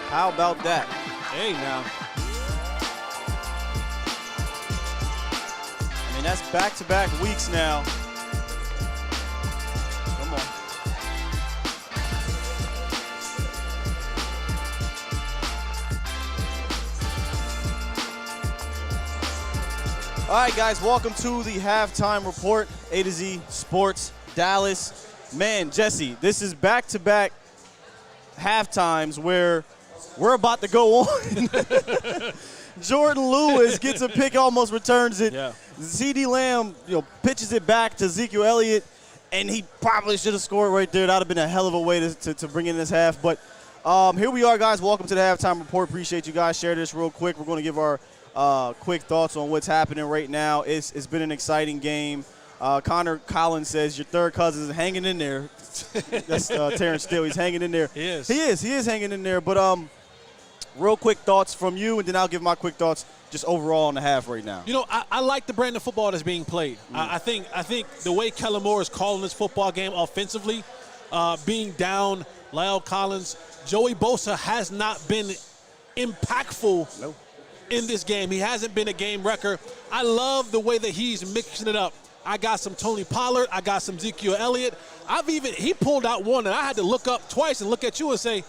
How about that? Hey, now. I mean, that's back-to-back weeks now. Come on. All right, guys, welcome to the Halftime Report, A to Z Sports, Dallas. Man, Jesse, this is back-to-back halftimes where we're about to go on. Jordan Lewis gets a pick, almost returns it. Yeah. CeeDee Lamb, pitches it back to Ezekiel Elliott, and he probably should have scored right there. That would have been a hell of a way to bring in this half. But here we are, guys. Welcome to the Halftime Report. Appreciate you guys. Share this real quick. We're going to give our quick thoughts on what's happening right now. It's been an exciting game. Connor Collins says your third cousin is hanging in there. That's Terrence Steele. He's hanging in there. He is. He is hanging in there. But real quick thoughts from you, and then I'll give my quick thoughts just overall on the half right now. I like the brand of football that's being played. I think the way Kellen Moore is calling this football game offensively, being down Lyle Collins, Joey Bosa has not been impactful in this game. He hasn't been a game wrecker. I love the way that he's mixing it up. I got some Tony Pollard. I got some Ezekiel Elliott. He pulled out one, and I had to look up twice and look at you and say,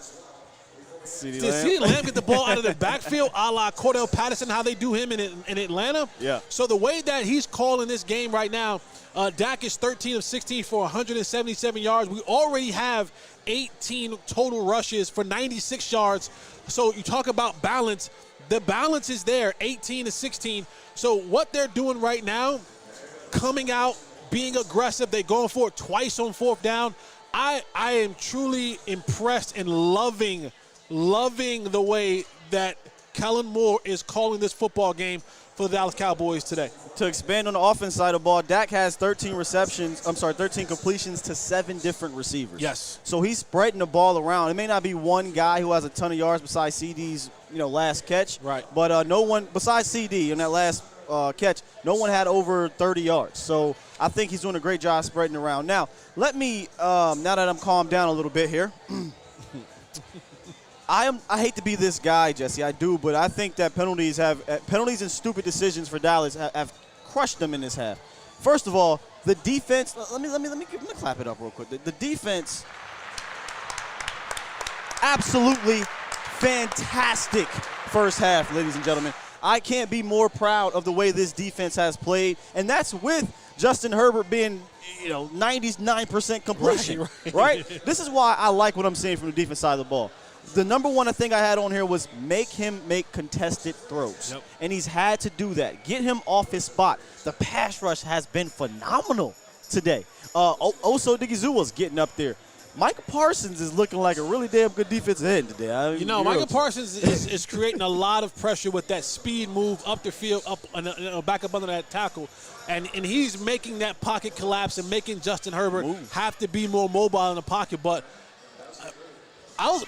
CeeDee did CeeDee Lamb get the ball out of the backfield a la Cordell Patterson, how they do him in Atlanta? Yeah. So the way that he's calling this game right now, Dak is 13 of 16 for 177 yards. We already have 18 total rushes for 96 yards. So you talk about balance. The balance is there, 18 to 16. So what they're doing right now, coming out, being aggressive, they're going for it twice on fourth down. I am truly impressed and loving the way that Kellen Moore is calling this football game for the Dallas Cowboys today. To expand on the offense side of the ball, Dak has 13 completions to 7 different receivers. Yes. So he's spreading the ball around. It may not be one guy who has a ton of yards besides CD's, last catch. Right. But no one besides CD in that last catch, no one had over 30 yards. So I think he's doing a great job spreading around. Now, let me, now that I'm calmed down a little bit here, I hate to be this guy, Jesse, I do, but I think that penalties and stupid decisions for Dallas have crushed them in this half. First of all, the defense. Let me clap it up real quick. The defense, absolutely fantastic first half, ladies and gentlemen. I can't be more proud of the way this defense has played, and that's with Justin Herbert being, 99% completion, right? This is why I like what I'm seeing from the defense side of the ball. The number one thing I had on here was make him make contested throws. Yep. And he's had to do that. Get him off his spot. The pass rush has been phenomenal today. Oso Digizuwa's getting up there. Micah Parsons is looking like a really damn good defensive end today. Micah Parsons is creating a lot of pressure with that speed move up the field, back up under that tackle. And he's making that pocket collapse and making Justin Herbert have to be more mobile in the pocket. But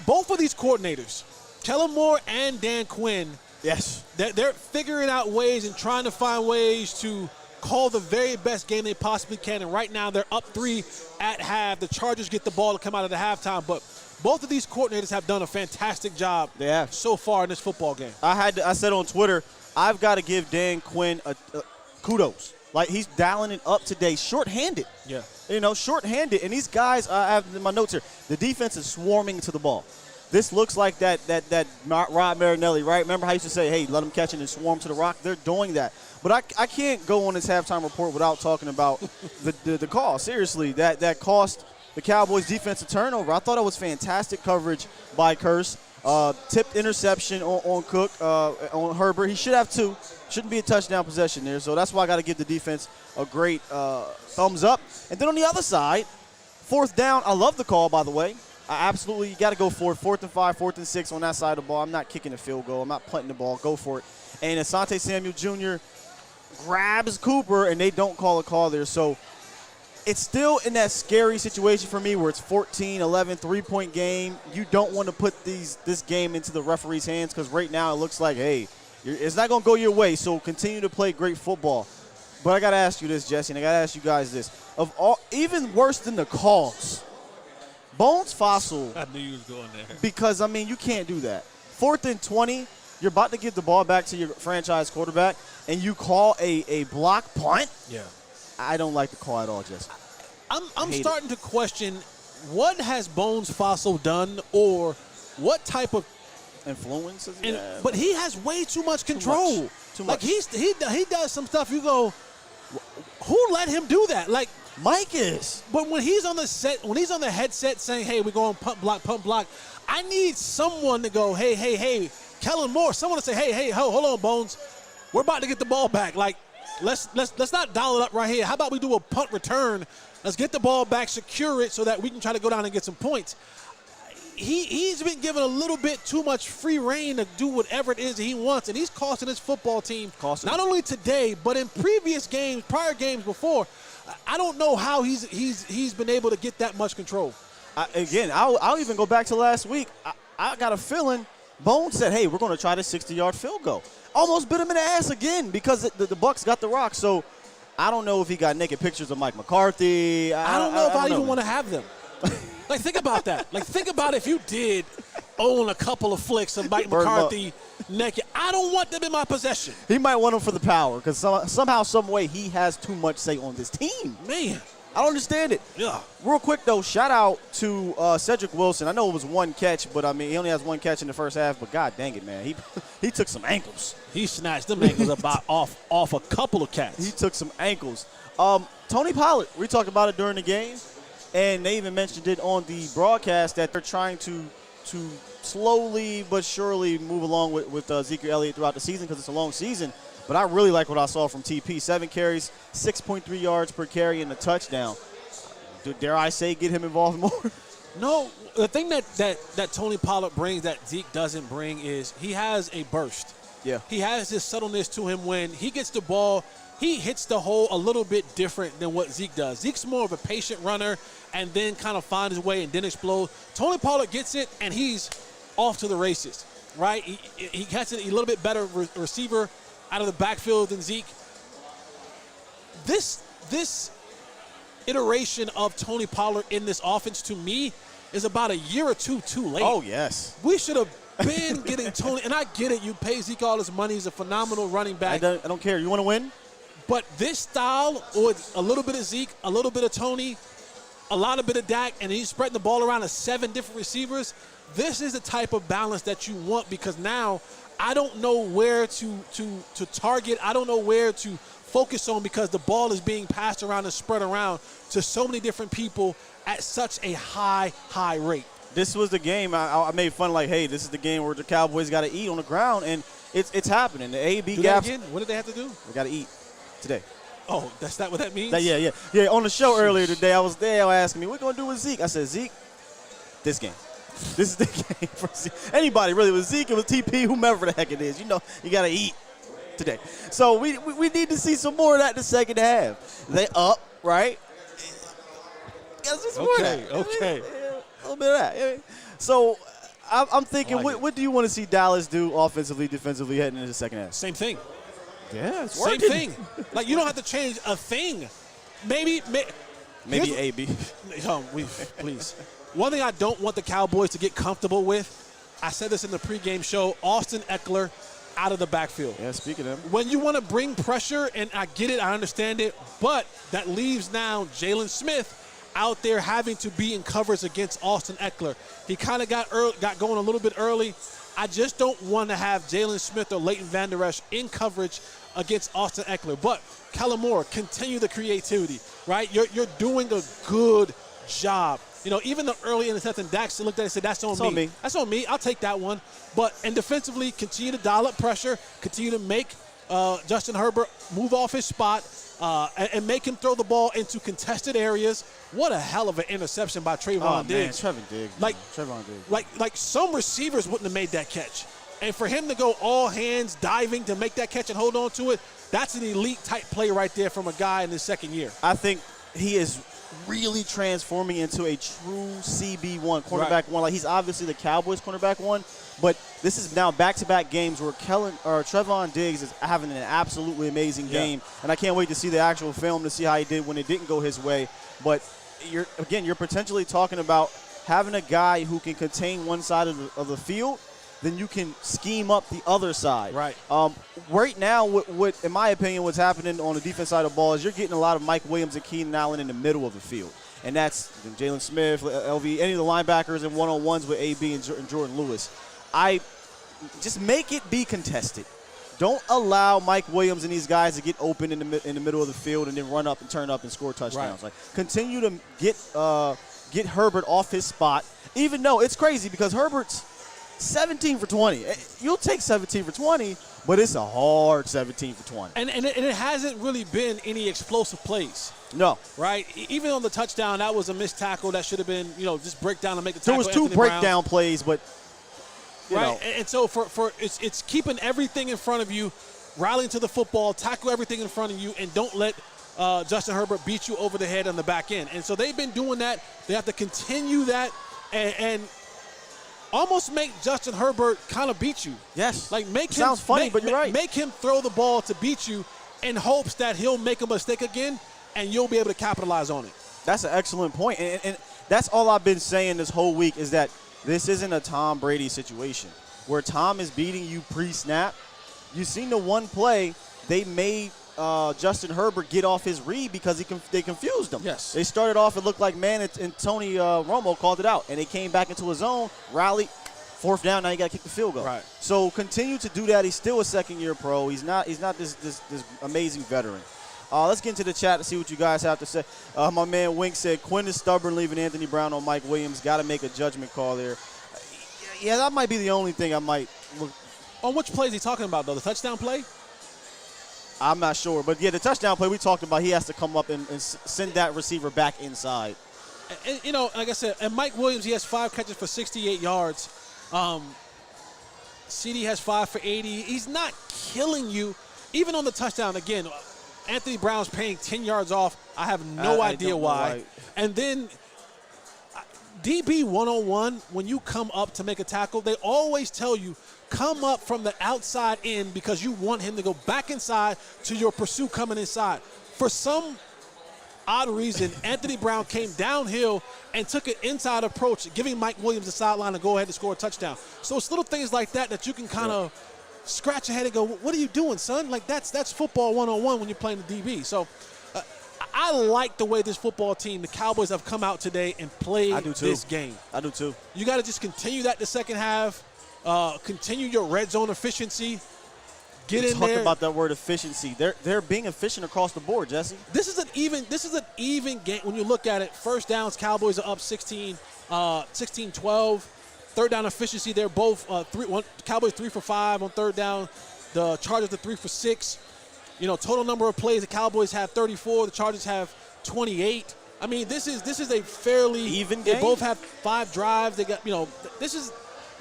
both of these coordinators, Kellen Moore and Dan Quinn, yes, they're figuring out ways and trying to find ways to call the very best game they possibly can. And right now they're up 3 at half. The Chargers get the ball to come out of the halftime. But both of these coordinators have done a fantastic job so far in this football game. I said on Twitter, I've got to give Dan Quinn a kudos. Like, he's dialing it up today, shorthanded. Yeah. Shorthanded. And these guys, I have in my notes here, the defense is swarming to the ball. This looks like that Rod Marinelli, right? Remember how he used to say, hey, let them catch it and swarm to the rock? They're doing that. But I can't go on this halftime report without talking about the call. Seriously, that cost the Cowboys defense a turnover. I thought it was fantastic coverage by Curse. Tipped interception on Cook, on Herbert. He should have 2. Shouldn't be a touchdown possession there. So that's why I got to give the defense a great thumbs up. And then on the other side, fourth down. I love the call, by the way. I absolutely got to go for it. 4th and 5, 4th and 6 on that side of the ball. I'm not kicking a field goal. I'm not punting the ball. Go for it. And Asante Samuel Jr. grabs Cooper, and they don't call a call there. So it's still in that scary situation for me where it's 14-11, 3-point game. You don't want to put this game into the referee's hands because right now it looks like, hey, it's not going to go your way, so continue to play great football. But I got to ask you this, Jesse, and I got to ask you guys this. Even worse than the calls, Bones Fossil. I knew you was going there. Because, you can't do that. 4th and 20, you're about to give the ball back to your franchise quarterback, and you call a block punt? Yeah. I don't like the call at all, Jesse. I'm starting to question what has Bones Fossil done, or what type of influences. But he has way too much control. Too much. Like he does some stuff. You go, who let him do that? Like Mike is. But when he's on the headset saying, "Hey, we're going punt block," I need someone to go, "Hey, Kellen Moore." Someone to say, "Hey, hold on, Bones. We're about to get the ball back. Like, let's not dial it up right here. How about we do a punt return? Let's get the ball back, secure it, so that we can try to go down and get some points." He's been given a little bit too much free reign to do whatever it is that he wants, and he's costing his football team. Not only today, but in previous games, prior games before. I don't know how he's been able to get that much control. I'll even go back to last week. I got a feeling Bones said, "Hey, we're going to try this 60-yard field goal." Almost bit him in the ass again because the Bucs got the rock. So I don't know if he got naked pictures of Mike McCarthy. I don't know if I even want to have them. Like, think about that. Like, think about if you did own a couple of flicks of Mike McCarthy naked. I don't want them in my possession. He might want them for the power because somehow, some way, he has too much say on this team. Man. I don't understand it. Yeah. Real quick, though, shout out to Cedric Wilson. I know it was one catch, but, I mean, he only has one catch in the first half. But, God dang it, man. He took some ankles. He snatched them ankles about off a couple of cats. He took some ankles. Tony Pollard, we talked about it during the game. And they even mentioned it on the broadcast that they're trying to slowly but surely move along with Ezekiel Elliott throughout the season because it's a long season. But I really like what I saw from TP. 7 carries, 6.3 yards per carry, and a touchdown. Dare I say get him involved more? No. The thing that Tony Pollard brings that Zeke doesn't bring is he has a burst. Yeah. He has this subtleness to him when he gets the ball. He hits the hole a little bit different than what Zeke does. Zeke's more of a patient runner and then kind of find his way and then explode. Tony Pollard gets it, and he's off to the races, right? He gets it a little bit better receiver out of the backfield than Zeke. This iteration of Tony Pollard in this offense, to me, is about a year or two too late. Oh, yes. We should have been getting Tony, and I get it. You pay Zeke all his money. He's a phenomenal running back. I don't care. You want to win? But this style, or a little bit of Zeke, a little bit of Tony, a lot of bit of Dak, and he's spreading the ball around to 7 different receivers, this is the type of balance that you want, because now I don't know where to target. I don't know where to focus on because the ball is being passed around and spread around to so many different people at such a high rate. This was the game I made fun like, hey, this is the game where the Cowboys got to eat on the ground, and it's happening. The A-B gaps. Again? What did they have to do? They got to eat today. Oh, that's not what that means? Yeah. On the show earlier today, I was there. They were asking me, what are you going to do with Zeke? I said, Zeke, this game. This is the game for Zeke. Anybody, really. With Zeke, it was TP, whomever the heck it is. You know, you got to eat today. So we need to see some more of that in the second half. They up, right? Okay. A little bit of that. So I'm thinking, what do you want to see Dallas do offensively, defensively heading into the second half? Same thing. Yeah, it's Same working. thing. Like, you don't have to change a thing. Maybe A-B. Please. One thing I don't want the Cowboys to get comfortable with, I said this in the pregame show, Austin Eckler out of the backfield. Yeah, speaking of him. When you want to bring pressure, and I get it, I understand it, but that leaves now Jalen Smith out there having to be in coverage against Austin Eckler. He kind of got going a little bit early. I just don't want to have Jalen Smith or Leighton Vander Esch in coverage against Austin Eckler. But Kellen Moore, continue the creativity, right? You're doing a good job. You know, even the early interception, Dax looked at it and said, that's on me. That's on me. I'll take that one. And defensively, continue to dial up pressure, continue to make Justin Herbert move off his spot, and make him throw the ball into contested areas. What a hell of an interception by Trayvon Diggs. Trevon Diggs. Trayvon Diggs. Like some receivers wouldn't have made that catch. And for him to go all hands diving to make that catch and hold on to it, that's an elite type play right there from a guy in his second year. I think he is really transforming into a true CB1, cornerback one. Like, he's obviously the Cowboys cornerback one, but this is now back-to-back games where Trevon Diggs is having an absolutely amazing game, and I can't wait to see the actual film to see how he did when it didn't go his way. But you're potentially talking about having a guy who can contain one side of the field then you can scheme up the other side. Right. Right now, what in my opinion, what's happening on the defense side of the ball is you're getting a lot of Mike Williams and Keenan Allen in the middle of the field. And that's Jalen Smith, LV, any of the linebackers and one-on-ones with AB and Jordan Lewis. I just make it be contested. Don't allow Mike Williams and these guys to get open in the middle of the field and then run up and turn up and score touchdowns. Right. Like, continue to get Herbert off his spot, even though it's crazy because Herbert's 17 for 20. You'll take 17 for 20, but it's a hard 17 for 20. And it hasn't really been any explosive plays. No. Right? Even on the touchdown, that was a missed tackle. That should have been, just break down and make the tackle. There was two Anthony breakdown plays, but you know. And so for it's keeping everything in front of you, rallying to the football, tackle everything in front of you, and don't let Justin Herbert beat you over the head on the back end. And so they've been doing that. They have to continue that and almost make Justin Herbert kind of beat you. Yes. Like make him sounds funny, but you're right. Make him throw the ball to beat you in hopes that he'll make a mistake again and you'll be able to capitalize on it. That's an excellent point. And that's all I've been saying this whole week is that this isn't a Tom Brady situation where Tom is beating you pre-snap. You've seen the one play they made Justin Herbert get off his read because they confused him. Yes. They started off, it looked like and Tony Romo called it out, and they came back into his zone, rallied, fourth down, now you got to kick the field goal. Right. So continue to do that. He's still a second-year pro. He's not this amazing veteran. Let's get into the chat to see what you guys have to say. My man Wink said, Quinn is stubborn leaving Anthony Brown on Mike Williams. Got to make a judgment call there. Yeah, that might be the only thing I might look. On which play is he talking about, though? The touchdown play? I'm not sure. But, yeah, the touchdown play we talked about, he has to come up and send that receiver back inside. And, like I said, and Mike Williams, he has 5 catches for 68 yards. CD has 5 for 80. He's not killing you. Even on the touchdown, again, Anthony Brown's paying 10 yards off. I have no idea why. And then DB 101, when you come up to make a tackle, they always tell you, come up from the outside in because you want him to go back inside to your pursuit coming inside. For some odd reason, Anthony Brown came downhill and took an inside approach, giving Mike Williams the sideline to go ahead and score a touchdown. So it's little things like that you can kind of scratch your head and go, what are you doing, son? Like, that's football 101 when you're playing the DB. So I like the way this football team, the Cowboys, have come out today and played this game. I do too. You got to just continue that the second half. Continue your red zone efficiency. Get in there. Talk about that word efficiency. They're being efficient across the board, Jesse. This is an even game when you look at it. First downs, Cowboys are up 16-12. Third down efficiency, they're both Cowboys 3 for 5 on third down. The Chargers are 3 for 6. Total number of plays, the Cowboys have 34. The Chargers have 28. I mean, this is a fairly even game. They both have 5 drives. They got this is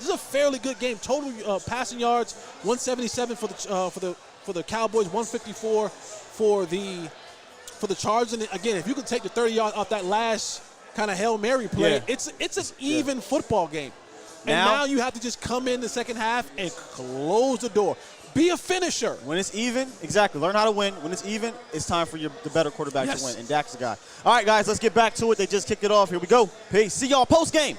a fairly good game. Total passing yards 177 for the Cowboys, 154 for the Chargers. And again, if you can take the 30 yards off that last kind of Hail Mary play, it's an even football game. And now you have to just come in the second half and close the door. Be a finisher. When it's even, exactly. Learn how to win. When it's even, it's time for the better quarterback to win. And Dak's the guy. All right, guys, let's get back to it. They just kicked it off. Here we go. Peace. See y'all post game.